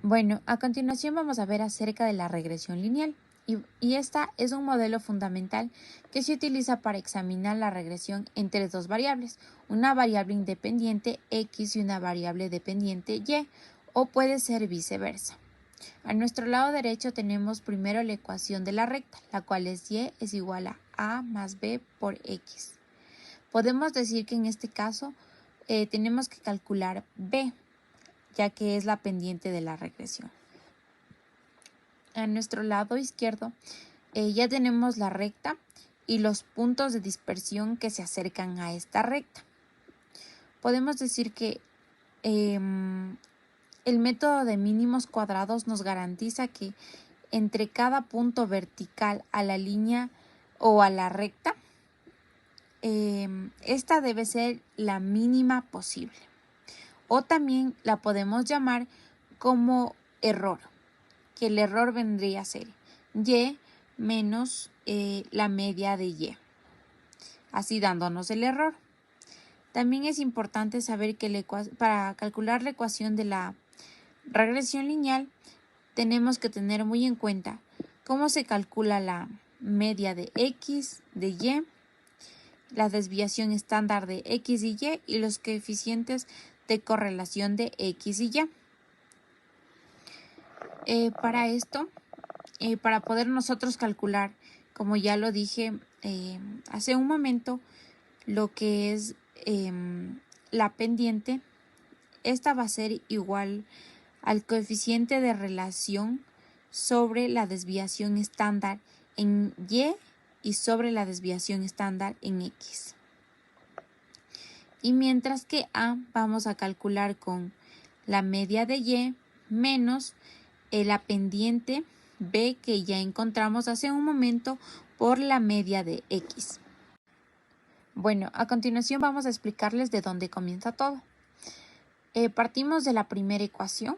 Bueno, a continuación vamos a ver acerca de la regresión lineal. Y esta es un modelo fundamental que se utiliza para examinar la regresión entre dos variables, una variable independiente x y una variable dependiente y, o puede ser viceversa. A nuestro lado derecho tenemos primero la ecuación de la recta, la cual es y es igual a más b por x. Podemos decir que en este caso tenemos que calcular b, ya que es la pendiente de la regresión. A nuestro lado izquierdo ya tenemos la recta y los puntos de dispersión que se acercan a esta recta. Podemos decir que el método de mínimos cuadrados nos garantiza que entre cada punto vertical a la línea o a la recta, esta debe ser la mínima posible. O también la podemos llamar como error, que el error vendría a ser y menos la media de y, así dándonos el error. También es importante saber que para calcular la ecuación de la regresión lineal tenemos que tener muy en cuenta cómo se calcula la media de x, de y, la desviación estándar de x y los coeficientes de correlación de x y y. Para esto, para poder nosotros calcular, como ya lo dije hace un momento, lo que es la pendiente, esta va a ser igual al coeficiente de relación sobre la desviación estándar en y sobre la desviación estándar en x. Y mientras que a vamos a calcular con la media de y menos la pendiente b que ya encontramos hace un momento por la media de x. Bueno, a continuación vamos a explicarles de dónde comienza todo. Partimos de la primera ecuación,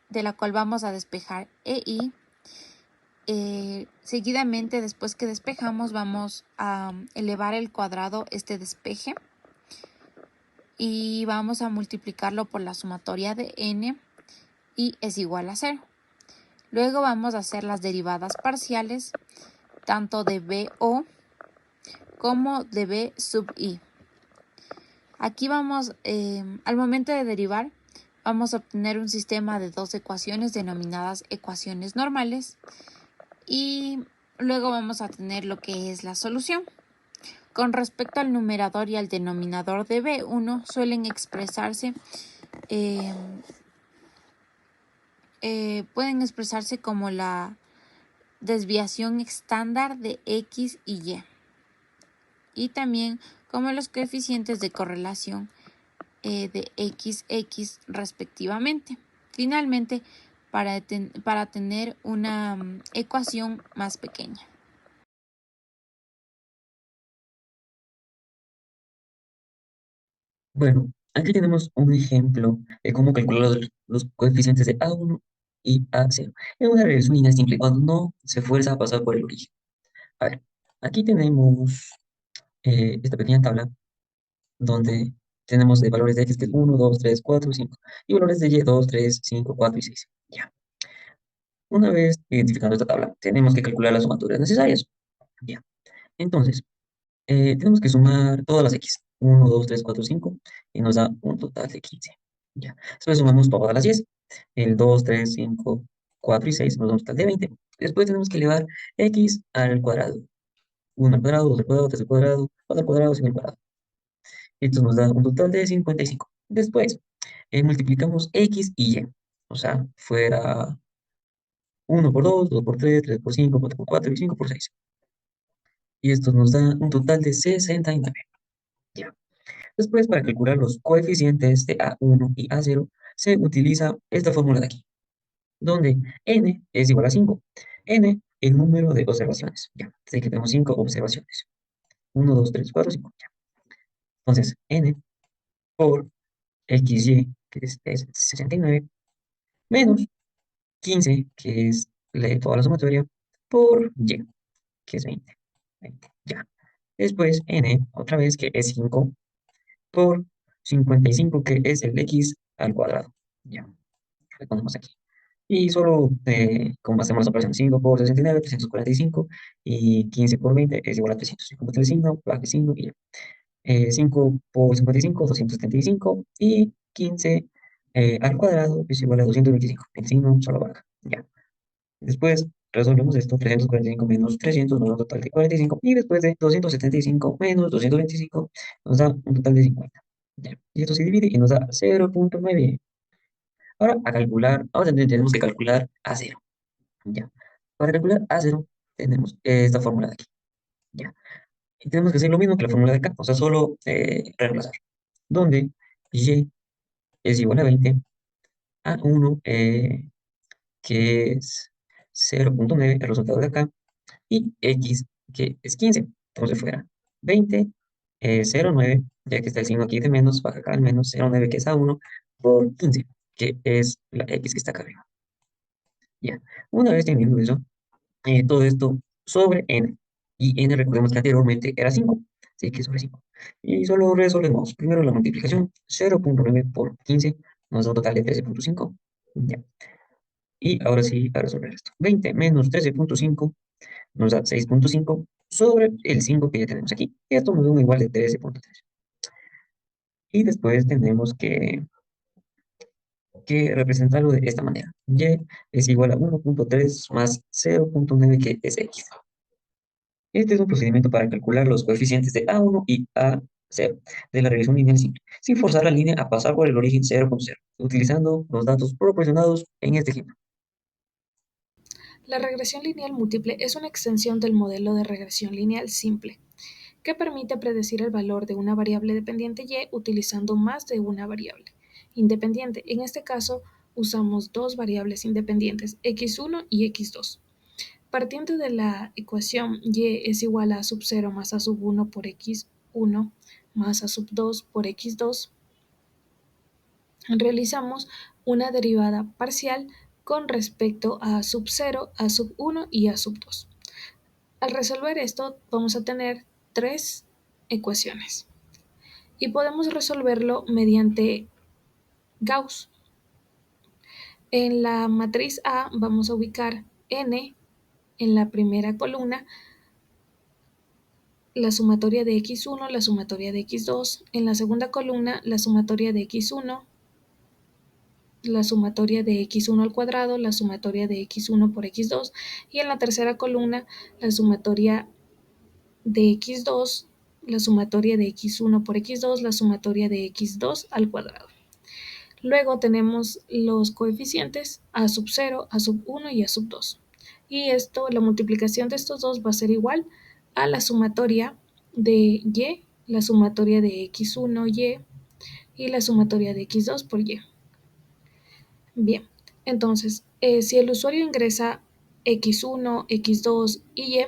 de la cual vamos a despejar e y. Seguidamente, después que despejamos, vamos a elevar el cuadrado este despeje y vamos a multiplicarlo por la sumatoria de n y es igual a 0. Luego vamos a hacer las derivadas parciales tanto de BO como de B sub I. Aquí vamos, al momento de derivar, vamos a obtener un sistema de dos ecuaciones denominadas ecuaciones normales y luego vamos a tener lo que es la solución. Con respecto al numerador y al denominador de B1 suelen expresarse, pueden expresarse como la desviación estándar de X y Y también como los coeficientes de correlación de XX respectivamente. Finalmente, para tener una ecuación más pequeña. Bueno, aquí tenemos un ejemplo de cómo calcular los coeficientes de A1 y A0 en una regresión lineal simple cuando no se fuerza a pasar por el origen. A ver, aquí tenemos esta pequeña tabla donde tenemos de valores de x que es 1, 2, 3, 4, 5 y valores de y 2, 3, 5, 4 y 6. Ya. Una vez identificando esta tabla, tenemos que calcular las sumaturas necesarias. Ya. Entonces, tenemos que sumar todas las x. 1, 2, 3, 4, 5 y nos da un total de 15. Ya. Después sumamos todas las 10. El 2, 3, 5, 4 y 6 nos da un total de 20. Después tenemos que elevar x al cuadrado. 1 al cuadrado, 2 al cuadrado, 3 al cuadrado, 4 al cuadrado, 5 al cuadrado. Esto nos da un total de 55. Después, multiplicamos x y y. O sea, fuera 1 por 2, 2 por 3, 3 por 5, 4 por 4 y 5 por 6. Y esto nos da un total de 69. Ya. Después, para calcular los coeficientes de A1 y A0, se utiliza esta fórmula de aquí, donde n es igual a 5. N, el número de observaciones. Ya, así que tenemos 5 observaciones. 1, 2, 3, 4, 5. Ya. Entonces, n por xy, que es 69, menos 15, que es toda la sumatoria, por y, que es 20. 20. Ya. Después, n, otra vez, que es 5, por 55, que es el x al cuadrado. Ya, le ponemos aquí. Y solo, como hacemos las operaciones 5 por 69, 345, y 15 por 20 es igual a 300. Y como está el signo, baja el signo y ya. 5 por 55, 275, y 15 al cuadrado es igual a 225. El signo solo baja. Ya. Después resolvemos esto, 345 menos 300 nos da un total de 45, y después de 275 menos 225 nos da un total de 50. Ya. Y esto se divide y nos da 0,9. Ahora a calcular, ahora tenemos que calcular a cero. Ya. Para calcular a cero tenemos esta fórmula de aquí. Ya. Y tenemos que hacer lo mismo que la fórmula de acá, o sea, solo reemplazar. Donde y es igual a 20, a 1, que es 0,9, el resultado de acá, y x, que es 15. Entonces fuera 20, 0,9, ya que está el signo aquí de menos, baja acá el menos, 0,9 que es a 1, por 15, que es la x que está acá arriba. Ya, una vez teniendo eso, todo esto sobre n. Y n recordemos que anteriormente era 5, así que sobre 5. Y solo resolvemos primero la multiplicación, 0,9 por 15 nos da un total de 13,5. Ya. Y ahora sí, a resolver esto. 20 menos 13,5 nos da 6,5 sobre el 5 que ya tenemos aquí. Y esto nos da un igual de 13,3. Y después tenemos que representarlo de esta manera. Y es igual a 1,3 más 0,9 que es x. Este es un procedimiento para calcular los coeficientes de A1 y A0 de la regresión lineal simple, sin forzar la línea a pasar por el origen 0,0, utilizando los datos proporcionados en este ejemplo. La regresión lineal múltiple es una extensión del modelo de regresión lineal simple, que permite predecir el valor de una variable dependiente y utilizando más de una variable independiente. En este caso, usamos dos variables independientes, x1 y x2. Partiendo de la ecuación y es igual a a sub 0 más a sub 1 por x1 más a sub 2 por x2, realizamos una derivada parcial con respecto a sub 0, a sub 1 y a sub 2. Al resolver esto vamos a tener tres ecuaciones y podemos resolverlo mediante Gauss. En la matriz A vamos a ubicar n en la primera columna, la sumatoria de x1, la sumatoria de x2, en la segunda columna la sumatoria de x1, la sumatoria de x1 al cuadrado, la sumatoria de x1 por x2, y en la tercera columna la sumatoria de x2, la sumatoria de x1 por x2, la sumatoria de x2 al cuadrado. Luego tenemos los coeficientes a sub 0, a sub 1 y a sub 2. Y esto, la multiplicación de estos dos va a ser igual a la sumatoria de y, la sumatoria de x1y y la sumatoria de x2 por y. Bien, entonces, si el usuario ingresa x1, x2 y y,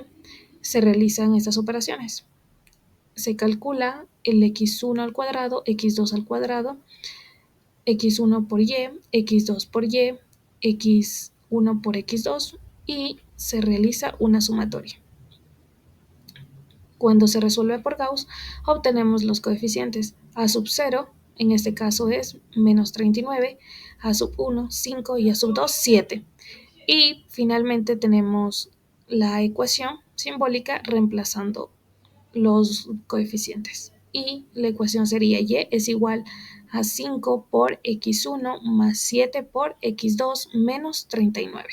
se realizan estas operaciones. Se calcula el x1 al cuadrado, x2 al cuadrado, x1 por y, x2 por y, x1 por x2 y se realiza una sumatoria. Cuando se resuelve por Gauss, obtenemos los coeficientes. A sub 0, en este caso es menos 39, a sub 1, 5 y a sub 2, 7. Y finalmente tenemos la ecuación simbólica reemplazando los coeficientes. Y la ecuación sería y es igual a 5 por x1 más 7 por x2 menos 39.